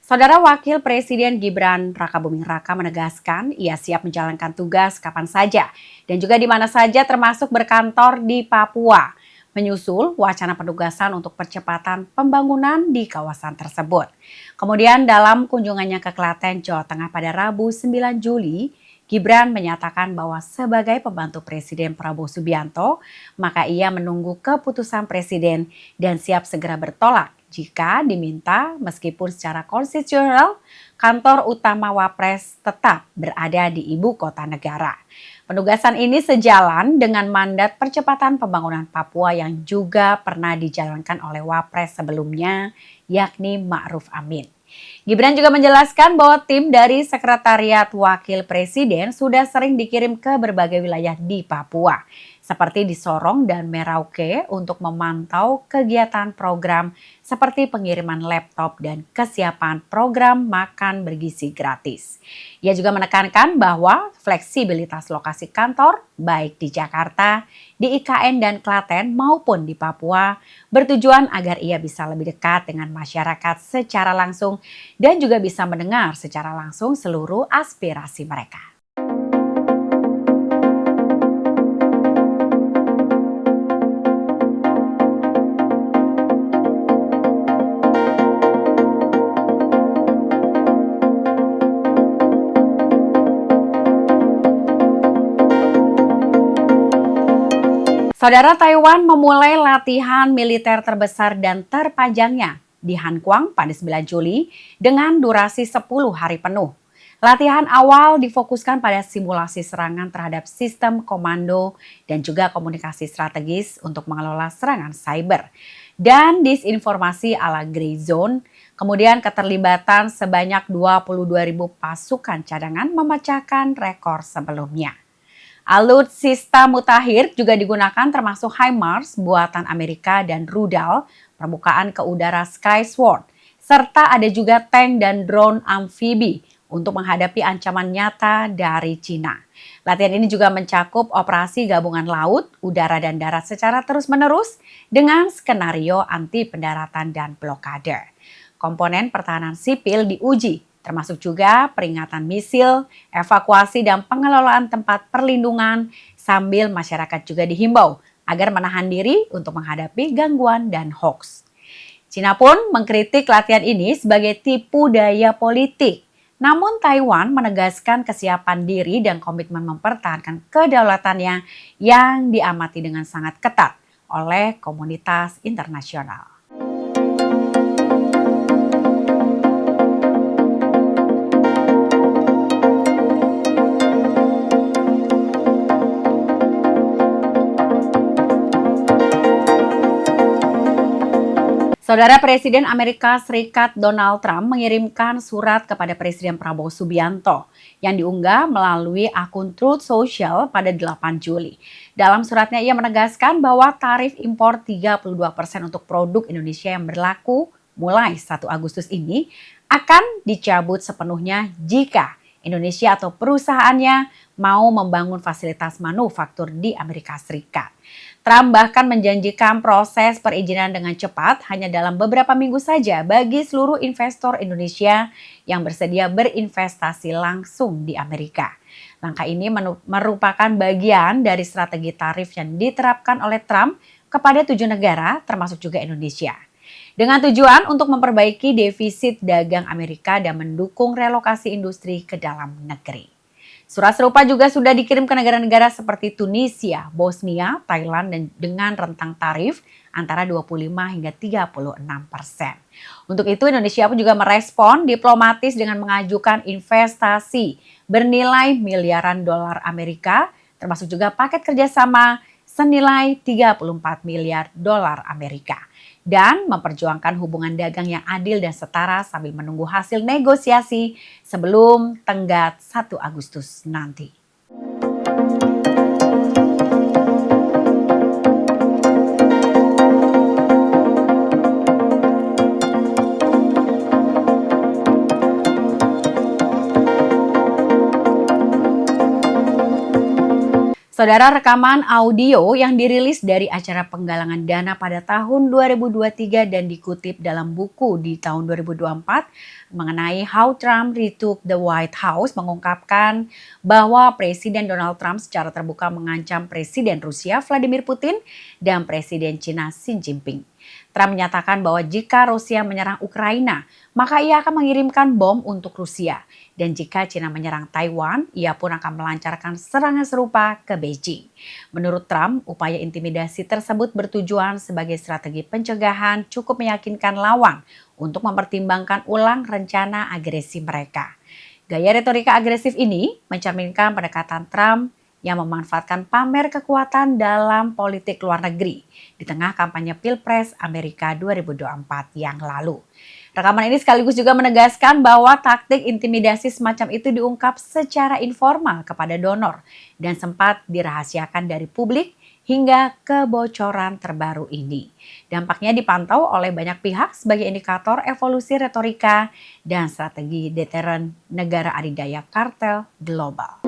Saudara Wakil Presiden Gibran Rakabuming Raka menegaskan ia siap menjalankan tugas kapan saja dan juga di mana saja termasuk berkantor di Papua, menyusul wacana penugasan untuk percepatan pembangunan di kawasan tersebut. Kemudian dalam kunjungannya ke Klaten, Jawa Tengah pada Rabu 9 Juli, Gibran menyatakan bahwa sebagai pembantu Presiden Prabowo Subianto, maka ia menunggu keputusan Presiden dan siap segera bertolak jika diminta meskipun secara konstitusional kantor utama Wapres tetap berada di ibu kota negara. Penugasan ini sejalan dengan mandat percepatan pembangunan Papua yang juga pernah dijalankan oleh Wapres sebelumnya, yakni Ma'ruf Amin. Gibran juga menjelaskan bahwa tim dari Sekretariat Wakil Presiden sudah sering dikirim ke berbagai wilayah di Papua, seperti di Sorong dan Merauke untuk memantau kegiatan program seperti pengiriman laptop dan kesiapan program makan bergizi gratis. Ia juga menekankan bahwa fleksibilitas lokasi kantor, baik di Jakarta, di IKN dan Klaten maupun di Papua, bertujuan agar ia bisa lebih dekat dengan masyarakat secara langsung dan juga bisa mendengar secara langsung seluruh aspirasi mereka. Saudara, Taiwan memulai latihan militer terbesar dan terpanjangnya di Hanquang pada 9 Juli dengan durasi 10 hari penuh. Latihan awal difokuskan pada simulasi serangan terhadap sistem komando dan juga komunikasi strategis untuk mengelola serangan cyber dan disinformasi ala Grey Zone. Kemudian keterlibatan sebanyak 22.000 pasukan cadangan memecahkan rekor sebelumnya. Alutsista mutakhir juga digunakan termasuk HIMARS buatan Amerika dan rudal permukaan ke udara Skysword, serta ada juga tank dan drone amfibi untuk menghadapi ancaman nyata dari Cina. Latihan ini juga mencakup operasi gabungan laut, udara dan darat secara terus-menerus dengan skenario anti pendaratan dan blokade. Komponen pertahanan sipil diuji, termasuk juga peringatan misil, evakuasi dan pengelolaan tempat perlindungan, sambil masyarakat juga dihimbau agar menahan diri untuk menghadapi gangguan dan hoaks. Cina pun mengkritik latihan ini sebagai tipu daya politik. Namun Taiwan menegaskan kesiapan diri dan komitmen mempertahankan kedaulatannya yang diamati dengan sangat ketat oleh komunitas internasional. Saudara, Presiden Amerika Serikat Donald Trump mengirimkan surat kepada Presiden Prabowo Subianto yang diunggah melalui akun Truth Social pada 8 Juli. Dalam suratnya ia menegaskan bahwa tarif impor 32% untuk produk Indonesia yang berlaku mulai 1 Agustus ini akan dicabut sepenuhnya jika Indonesia atau perusahaannya mau membangun fasilitas manufaktur di Amerika Serikat. Trump bahkan menjanjikan proses perizinan dengan cepat hanya dalam beberapa minggu saja bagi seluruh investor Indonesia yang bersedia berinvestasi langsung di Amerika. Langkah ini merupakan bagian dari strategi tarif yang diterapkan oleh Trump kepada 7 negara termasuk juga Indonesia. Dengan tujuan untuk memperbaiki defisit dagang Amerika dan mendukung relokasi industri ke dalam negeri. Surat serupa juga sudah dikirim ke negara-negara seperti Tunisia, Bosnia, Thailand dan dengan rentang tarif antara 25 hingga 36%. Untuk itu Indonesia pun juga merespon diplomatis dengan mengajukan investasi bernilai miliaran dolar Amerika, termasuk juga paket kerjasama senilai 34 miliar dolar Amerika. Dan memperjuangkan hubungan dagang yang adil dan setara sambil menunggu hasil negosiasi sebelum tenggat 1 Agustus nanti. Saudara, rekaman audio yang dirilis dari acara penggalangan dana pada tahun 2023 dan dikutip dalam buku di tahun 2024 mengenai How Trump Retook the White House mengungkapkan bahwa Presiden Donald Trump secara terbuka mengancam Presiden Rusia Vladimir Putin dan Presiden China Xi Jinping. Trump menyatakan bahwa jika Rusia menyerang Ukraina, maka ia akan mengirimkan bom untuk Rusia. Dan jika China menyerang Taiwan, ia pun akan melancarkan serangan serupa ke Beijing. Menurut Trump, upaya intimidasi tersebut bertujuan sebagai strategi pencegahan cukup meyakinkan lawan untuk mempertimbangkan ulang rencana agresi mereka. Gaya retorika agresif ini mencerminkan pendekatan Trump yang memanfaatkan pamer kekuatan dalam politik luar negeri di tengah kampanye Pilpres Amerika 2024 yang lalu. Rekaman ini sekaligus juga menegaskan bahwa taktik intimidasi semacam itu diungkap secara informal kepada donor dan sempat dirahasiakan dari publik hingga kebocoran terbaru ini. Dampaknya dipantau oleh banyak pihak sebagai indikator evolusi retorika dan strategi deteren negara adidaya kartel global.